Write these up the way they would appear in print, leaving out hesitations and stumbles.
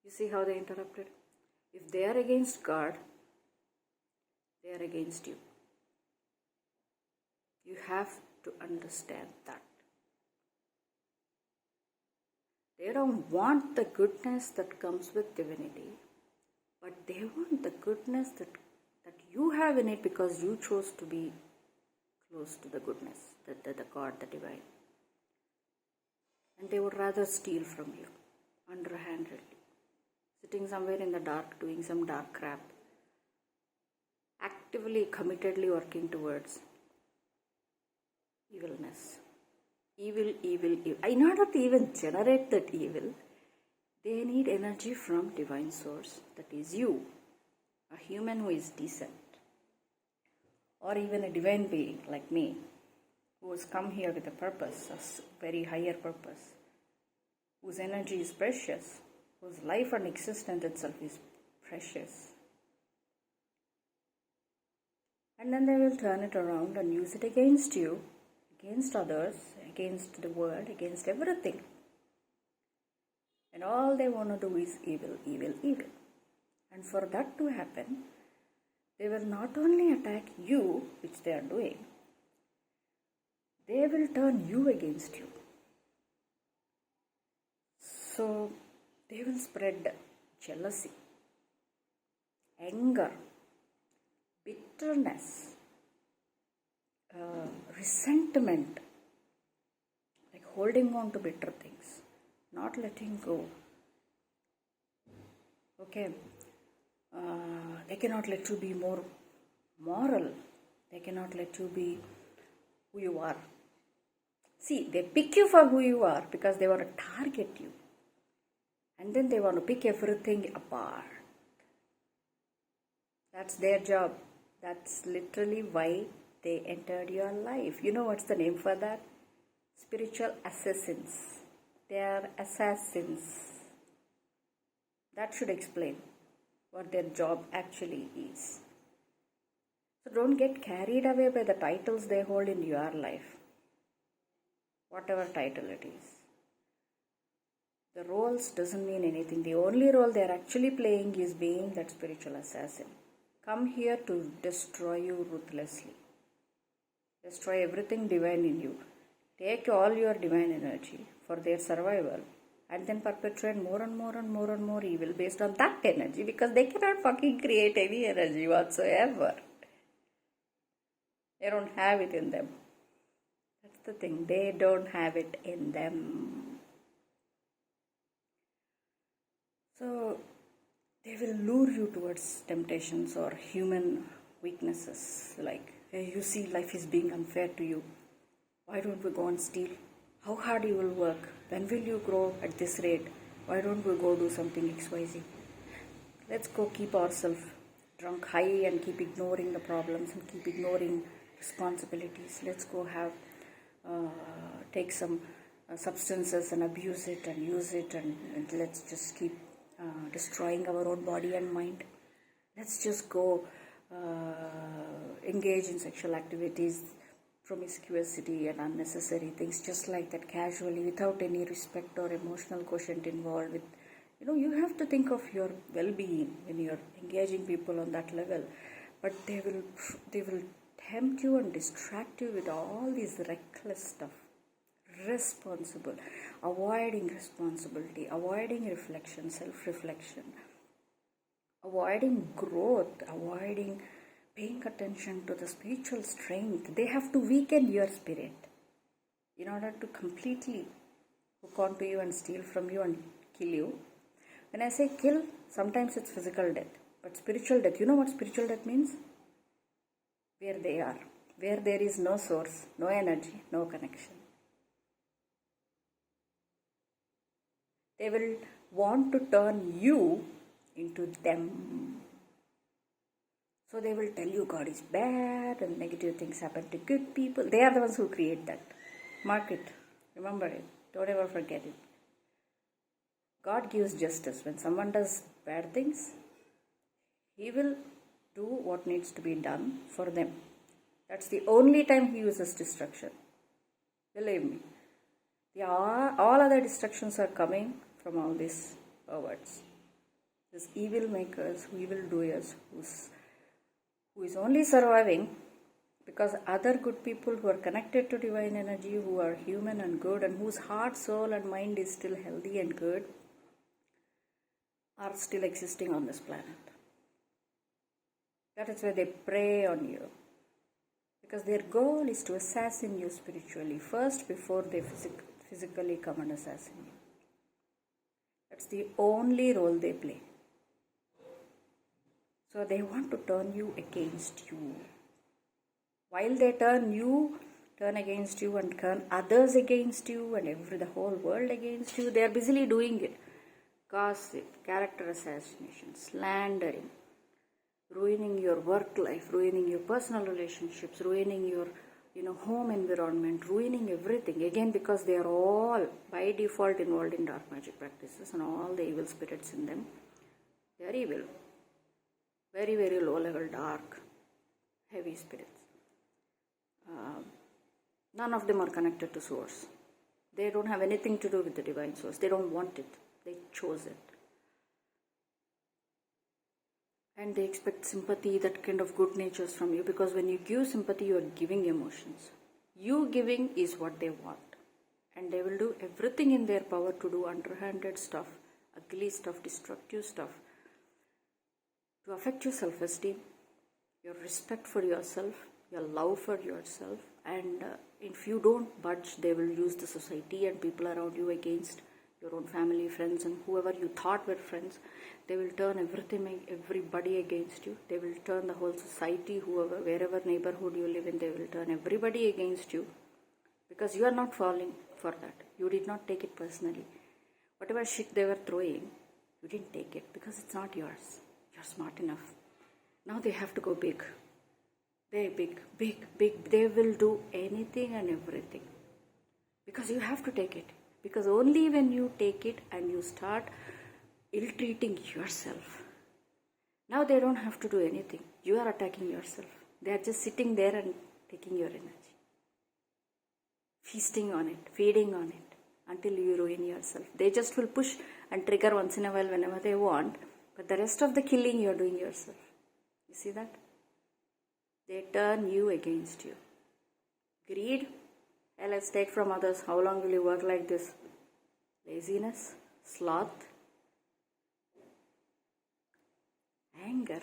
You see how they interrupted? If they are against God, they are against you. You have to understand that. They don't want the goodness that comes with divinity, but they want the goodness that you have in it because you chose to be close to the goodness, the God, the divine. And they would rather steal from you, underhandedly, sitting somewhere in the dark, doing some dark crap, actively, committedly working towards evilness. Evil. In order to even generate that evil, they need energy from divine source, that is you, a human who is decent, or even a divine being like me, who has come here with a purpose, a very higher purpose, whose energy is precious, whose life and existence itself is precious. And then they will turn it around and use it against you, against others, against the world, against everything. And all they want to do is evil. And for that to happen, they will not only attack you, which they are doing, they will turn you against you. So they will spread jealousy, anger, bitterness, resentment, like holding on to bitter things, not letting go. Okay, they cannot let you be more moral. They cannot let you be who you are. See, they pick you for who you are because they want to target you. And then they want to pick everything apart. That's their job. That's literally why they entered your life. You know what's the name for that? Spiritual assassins. They are assassins. That should explain what their job actually is. So don't get carried away by the titles they hold in your life. Whatever title it is. The roles doesn't mean anything. The only role they're actually playing is being that spiritual assassin. Come here to destroy you ruthlessly. Destroy everything divine in you. Take all your divine energy for their survival and then perpetuate more and more evil based on that energy, because they cannot fucking create any energy whatsoever. They don't have it in them. That's the thing. They don't have it in them. So they will lure you towards temptations or human weaknesses, like, hey, you see life is being unfair to you. Why don't we go and steal? How hard you will work? When will you grow at this rate? Why don't we go do something XYZ? Let's go keep ourselves drunk high and keep ignoring the problems and keep ignoring responsibilities. Let's go take some substances and abuse it and use it, and let's just keep destroying our own body and mind. Let's just go engage in sexual activities, promiscuity and unnecessary things, just like that, casually, without any respect or emotional quotient involved. With, you have to think of your well-being when you're engaging people on that level. But they will tempt you and distract you with all this reckless stuff. Responsible, avoiding responsibility, avoiding reflection, self-reflection, avoiding growth, avoiding paying attention to the spiritual strength. They have to weaken your spirit in order to completely hook onto you and steal from you and kill you. When I say kill, sometimes it's physical death, but spiritual death, you know what spiritual death means? Where they are, where there is no source, no energy, no connection. They will want to turn you into them. So they will tell you God is bad and negative things happen to good people. They are the ones who create that. Mark it. Remember it. Don't ever forget it. God gives justice. When someone does bad things, He will do what needs to be done for them. That's the only time He uses destruction. Believe me. All other destructions are coming from all these perverts. This evil makers, evil doers, who is only surviving because other good people who are connected to divine energy, who are human and good, and whose heart, soul, and mind is still healthy and good, are still existing on this planet. That is why they prey on you. Because their goal is to assassinate you spiritually first before they physically come and assassinate you. That's the only role they play. So they want to turn you against you. While they turn against you and turn others against you and the whole world against you, they are busily doing it. Gossip, character assassination, slandering, ruining your work life, ruining your personal relationships, ruining your home environment, ruining everything. Again, because they are all by default involved in dark magic practices and all the evil spirits in them. They are evil. Very, very low level, dark, heavy spirits. None of them are connected to source. They don't have anything to do with the divine source. They don't want it. They chose it. And they expect sympathy, that kind of good natures from you, because when you give sympathy, you are giving emotions. You giving is what they want. And they will do everything in their power to do underhanded stuff, ugly stuff, destructive stuff, to affect your self-esteem, your respect for yourself, your love for yourself. And if you don't budge, they will use the society and people around you against your own family, friends, and whoever you thought were friends. They will turn everybody against you. They will turn the whole society, wherever neighborhood you live in, they will turn everybody against you. Because you are not falling for that. You did not take it personally. Whatever shit they were throwing, you didn't take it because it's not yours. You're smart enough. Now they have to go big. They're big. They will do anything and everything. Because you have to take it. Because only when you take it and you start ill-treating yourself. Now they don't have to do anything. You are attacking yourself. They are just sitting there and taking your energy. Feasting on it, feeding on it, until you ruin yourself. They just will push and trigger once in a while whenever they want. But the rest of the killing you are doing yourself. You see that? They turn you against you. Greed. Let's take from others. How long will you work like this? Laziness, sloth, anger,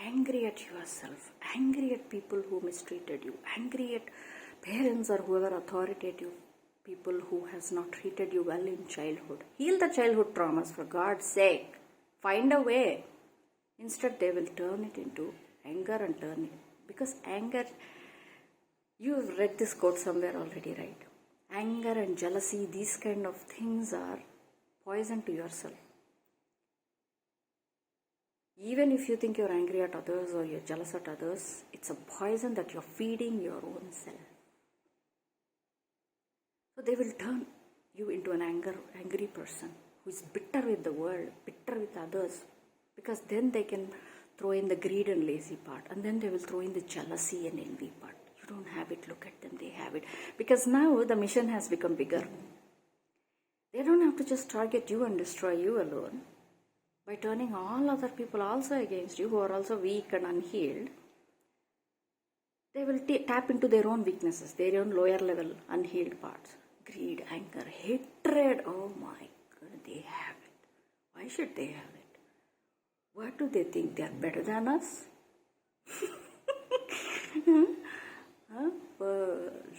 angry at yourself, angry at people who mistreated you, angry at parents or whoever authoritative people who has not treated you well in childhood. Heal the childhood traumas for God's sake. Find a way. Instead, they will turn it into anger and turn it. Because anger, you've read this quote somewhere already, right? Anger and jealousy, these kind of things are poison to yourself. Even if you think you're angry at others or you're jealous at others, it's a poison that you're feeding your own self. So they will turn you into an angry person who is bitter with the world, bitter with others, because then they can throw in the greed and lazy part, and then they will throw in the jealousy and envy part. You don't have it, look at them, they have it. Because now the mission has become bigger. They don't have to just target you and destroy you alone. By turning all other people also against you, who are also weak and unhealed, they will tap into their own weaknesses, their own lower level unhealed parts. Greed, anger, hatred. Oh my God, they have it. Why should they have it? What do they think? They are better than us?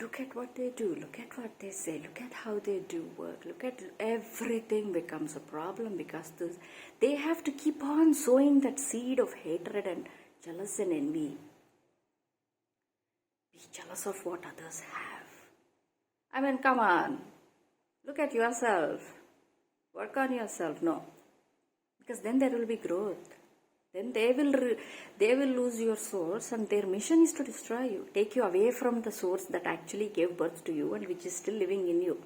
Look at what they do. Look at what they say. Look at how they do work. Look at everything becomes a problem because they have to keep on sowing that seed of hatred and jealousy and envy. Be jealous of what others have. I mean, come on. Look at yourself. Work on yourself. No. Because then there will be growth. Then they will lose your source, and their mission is to destroy you, take you away from the source that actually gave birth to you and which is still living in you.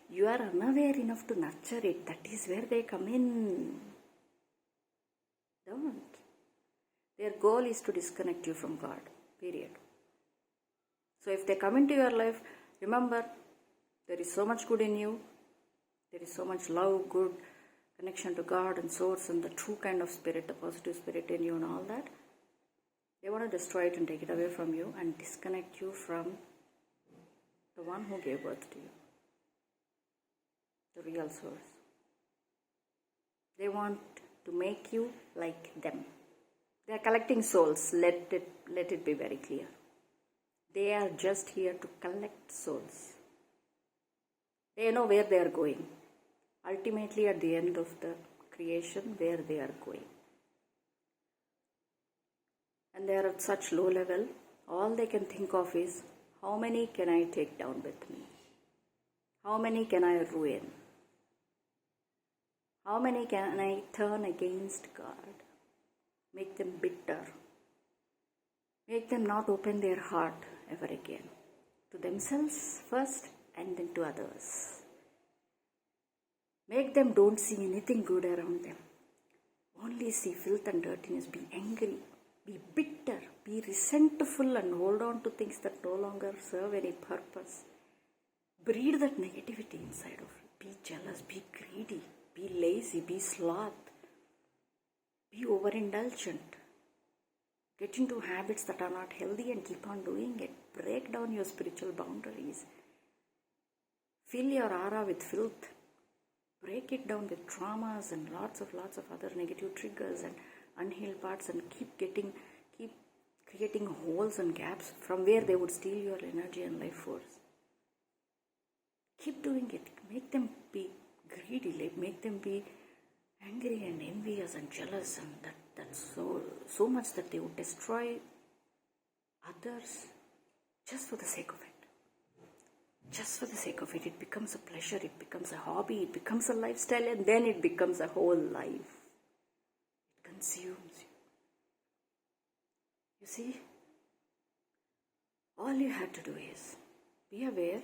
You are unaware enough to nurture it. That is where they come in. Don't. Their goal is to disconnect you from God. Period. So if they come into your life, remember, there is so much good in you. There is so much love, good, connection to God and source and the true kind of spirit, the positive spirit in you and all that, they want to destroy it and take it away from you and disconnect you from the one who gave birth to you, the real source. They want to make you like them. They are collecting souls. Let it be very clear. They are just here to collect souls. They know where they are going. Ultimately, at the end of the creation, where they are going. And they are at such low level, all they can think of is, how many can I take down with me? How many can I ruin? How many can I turn against God? Make them bitter. Make them not open their heart ever again. To themselves first and then to others. Make them don't see anything good around them. Only see filth and dirtiness. Be angry. Be bitter. Be resentful and hold on to things that no longer serve any purpose. Breed that negativity inside of you. Be jealous. Be greedy. Be lazy. Be sloth. Be overindulgent. Get into habits that are not healthy and keep on doing it. Break down your spiritual boundaries. Fill your aura with filth. Break it down with traumas and lots of other negative triggers and unhealed parts, and keep creating holes and gaps from where they would steal your energy and life force. Keep doing it. Make them be greedy. Make them be angry and envious and jealous, and that's so much that they would destroy others just for the sake of it. Just for the sake of it. It becomes a pleasure, it becomes a hobby, it becomes a lifestyle, and then it becomes a whole life. It consumes you. You see, all you have to do is be aware,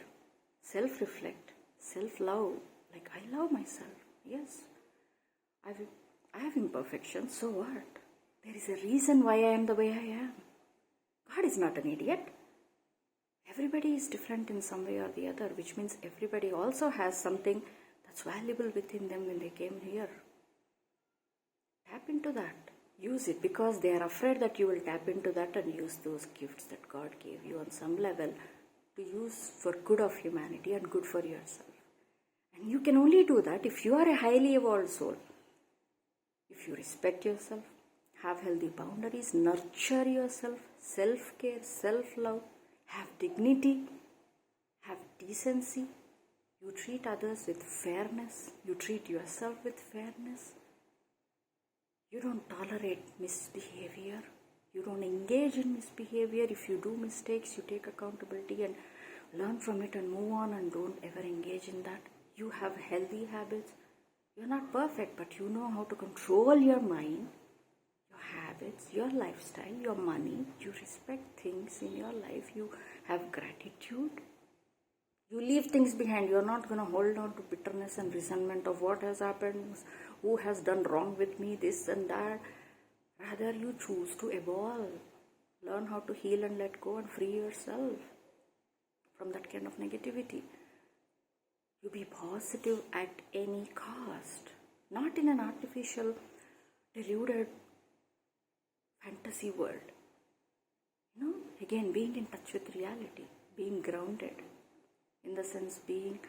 self-reflect, self-love. Like, I love myself. Yes, I have imperfections, so what? There is a reason why I am the way I am. God is not an idiot. Everybody is different in some way or the other, which means everybody also has something that's valuable within them when they came here. Tap into that. Use it, because they are afraid that you will tap into that and use those gifts that God gave you on some level to use for good of humanity and good for yourself. And you can only do that if you are a highly evolved soul. If you respect yourself, have healthy boundaries, nurture yourself, self-care, self-love, have dignity, have decency, you treat others with fairness, you treat yourself with fairness, you don't tolerate misbehavior, you don't engage in misbehavior. If you do mistakes, you take accountability and learn from it and move on and don't ever engage in that. You have healthy habits. You're not perfect, but you know how to control your mind, your habits, your lifestyle, your money. You respect things in your life. You have gratitude. You leave things behind. You're not going to hold on to bitterness and resentment of what has happened, who has done wrong with me, this and that. Rather, you choose to evolve. Learn how to heal and let go and free yourself from that kind of negativity. You be positive at any cost, not in an artificial, deluded fantasy world. Again, being in touch with reality, being grounded, in the sense being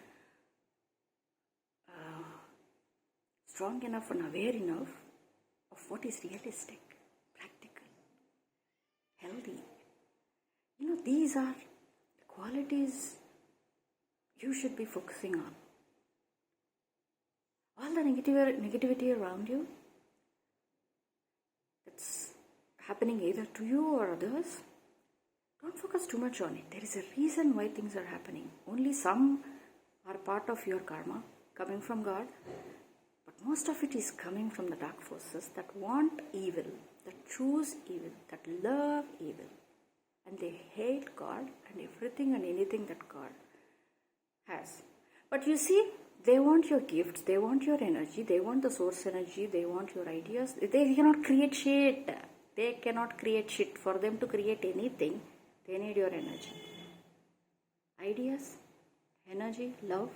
strong enough and aware enough of what is realistic, practical, healthy. These are the qualities you should be focusing on. All the negativity around you that's happening either to you or others, don't focus too much on it. There is a reason why things are happening. Only some are part of your karma coming from God, but most of it is coming from the dark forces that want evil, that choose evil, that love evil, and they hate God and everything and anything that God has. But you see, they want your gifts, they want your energy, they want the source energy, they want your ideas. They cannot create shit. They cannot create shit. For them to create anything, they need your energy. Ideas, energy, love.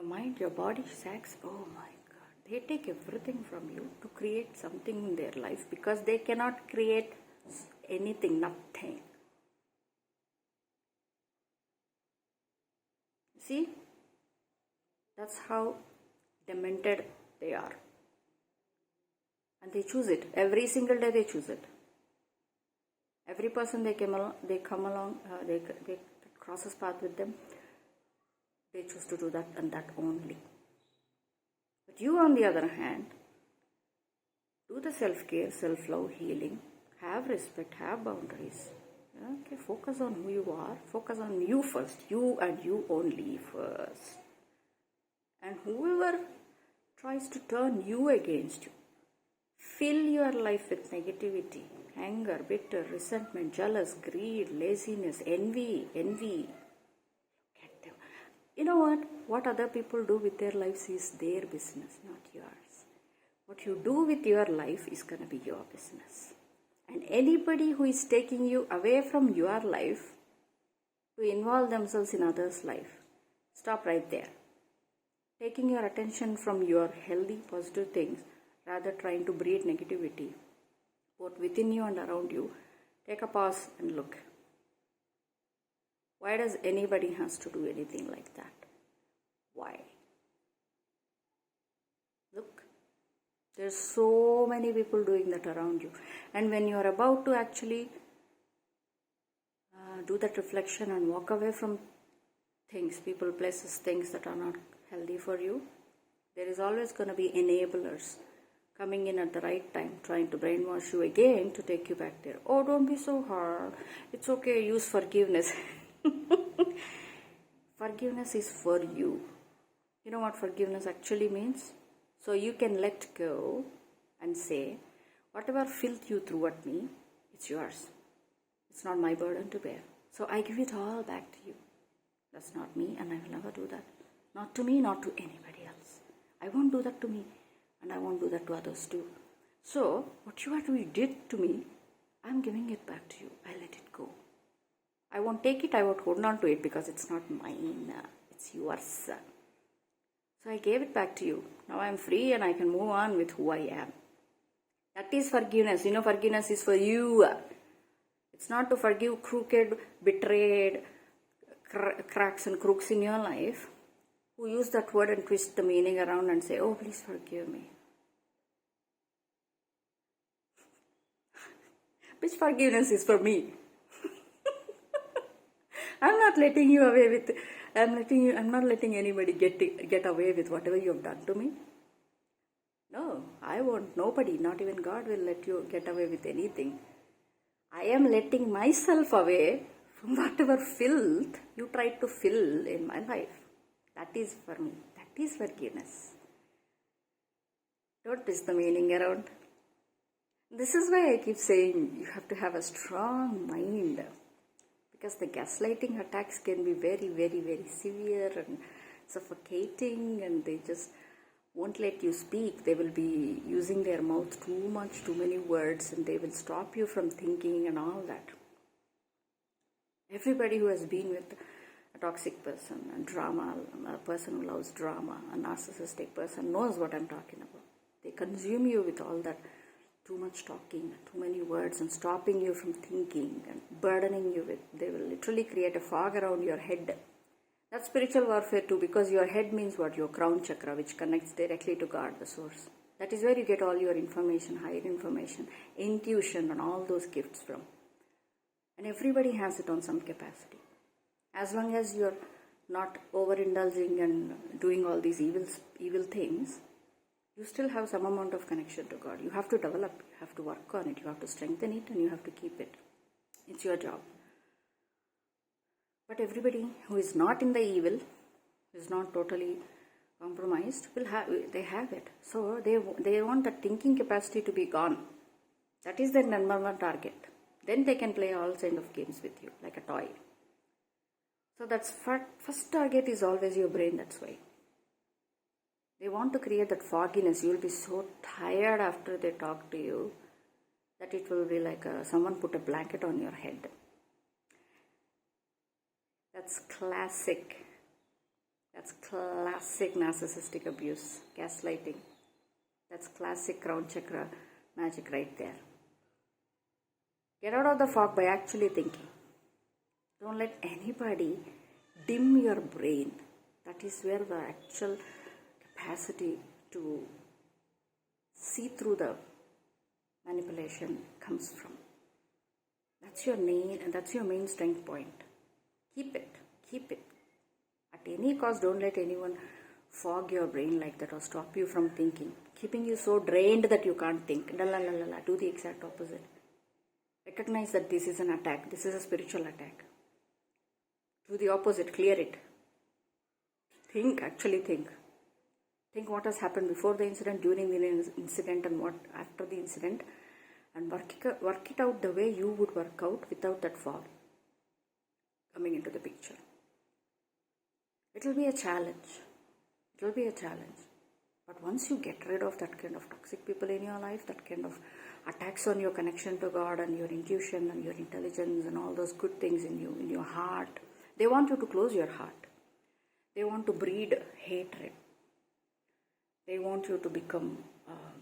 Your mind, your body, sex, oh my God. They take everything from you to create something in their life because they cannot create anything, nothing. See? That's how demented they are. And they choose it. Every single day they choose it. Every person they come along, they crosses path with them, they choose to do that and that only. But you, on the other hand, do the self-care, self-love, healing, have respect, have boundaries. Okay, focus on who you are, focus on you first, you and you only first. And whoever tries to turn you against you, fill your life with negativity, anger, bitter, resentment, jealous, greed, laziness, envy. Look at them. You know what? What other people do with their lives is their business, not yours. What you do with your life is going to be your business. And anybody who is taking you away from your life to involve themselves in others' life, stop right there. Taking your attention from your healthy, positive things, rather trying to breed negativity, both within you and around you, take a pause and look. Why does anybody has to do anything like that? Why? Look, there's so many people doing that around you. And when you are about to actually do that reflection and walk away from things, people, places, things that are not healthy for you, there is always going to be enablers coming in at the right time, trying to brainwash you again to take you back there. Oh, don't be so hard. It's okay, use forgiveness. Forgiveness is for you. You know what forgiveness actually means? So you can let go and say, whatever filth you threw at me, it's yours. It's not my burden to bear. So I give it all back to you. That's not me, and I will never do that. Not to me, not to anybody else. I won't do that to me, and I won't do that to others too. So, whatever you did to me, I'm giving it back to you. I let it go. I won't take it, I won't hold on to it because it's not mine. It's yours. So I gave it back to you. Now I'm free and I can move on with who I am. That is forgiveness. You know, forgiveness is for you. It's not to forgive crooked, betrayed, cracks and crooks in your life who use that word and twist the meaning around and say, oh, please forgive me. Which forgiveness is for me? I'm not letting you away with, I'm not letting anybody get away with whatever you have done to me. No, I won't. Nobody, not even God will let you get away with anything. I am letting myself away from whatever filth you tried to fill in my life. That is for me. That is forgiveness. Don't twist the meaning around. This is why I keep saying you have to have a strong mind. Because the gaslighting attacks can be very, very, very severe and suffocating, and they just won't let you speak. They will be using their mouth too much, too many words, and they will stop you from thinking and all that. Everybody who has been with a toxic person, a drama, a person who loves drama, a narcissistic person knows what I'm talking about. They consume you with all that too much talking, too many words, and stopping you from thinking and burdening you with. They will literally create a fog around your head. That's spiritual warfare too, because your head means what? Your crown chakra, which connects directly to God, the source. That is where you get all your information, higher information, intuition, and all those gifts from. And everybody has it on some capacity. As long as you're not overindulging and doing all these evil things, you still have some amount of connection to God. You have to develop, you have to work on it, you have to strengthen it, and you have to keep it. It's your job. But everybody who is not in the evil, who is not totally compromised, they have it. So they want the thinking capacity to be gone. That is their number one target. Then they can play all kinds of games with you, like a toy. So that's first target is always your brain, that's why. They want to create that fogginess. You will be so tired after they talk to you that it will be like someone put a blanket on your head. That's classic That's classic narcissistic abuse, gaslighting. That's classic crown chakra magic right there. Get out of the fog by actually thinking. Don't let anybody dim your brain. That is where the actual capacity to see through the manipulation comes from. That's your main strength point. Keep it. At any cost, don't let anyone fog your brain like that or stop you from thinking, keeping you so drained that you can't think. Do the exact opposite. Recognize that this is an attack. This is a spiritual attack. Do the opposite. Clear it. Actually think. Think what has happened before the incident, during the incident, and what after the incident, and work it out the way you would work out without that fog coming into the picture. It will be a challenge. But once you get rid of that kind of toxic people in your life, that kind of attacks on your connection to God and your intuition and your intelligence and all those good things in you, in your heart, they want you to close your heart. They want to breed hatred. They want you to become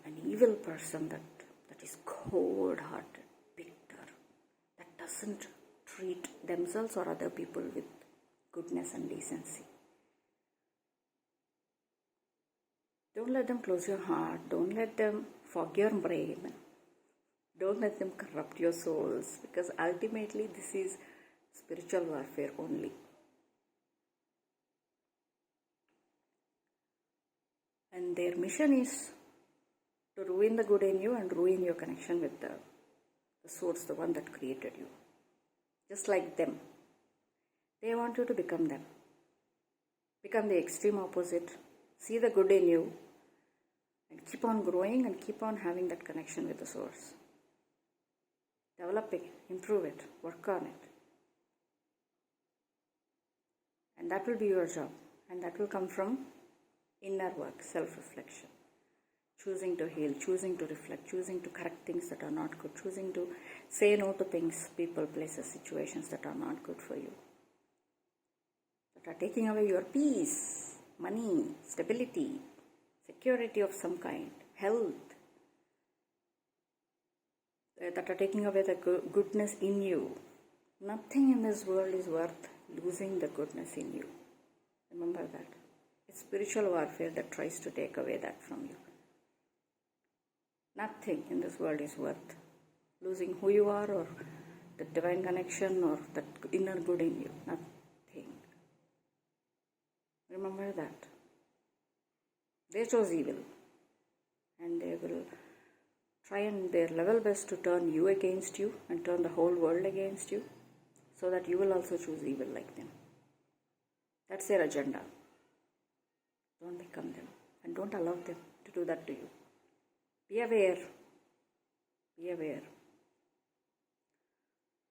an evil person that is cold-hearted, bitter, that doesn't treat themselves or other people with goodness and decency. Don't let them close your heart. Don't let them fog your brain. Don't let them corrupt your souls, because ultimately this is spiritual warfare only. And their mission is to ruin the good in you and ruin your connection with the source, the one that created you. Just like them. They want you to become them. Become the extreme opposite. See the good in you and keep on growing and keep on having that connection with the source. Develop it, improve it, work on it. And that will be your job. And that will come from inner work, self-reflection. Choosing to heal, choosing to reflect, choosing to correct things that are not good, choosing to say no to things, people, places, situations that are not good for you, that are taking away your peace, money, stability, security of some kind, health, that are taking away the goodness in you. Nothing in this world is worth losing the goodness in you. Remember that. It's spiritual warfare that tries to take away that from you. Nothing in this world is worth losing who you are or the divine connection or that inner good in you. Nothing. Remember that. They chose evil, and they will try and their level best to turn you against you and turn the whole world against you, so that you will also choose evil like them. That's their agenda. Don't become them, and don't allow them to do that to you. Be aware. Be aware.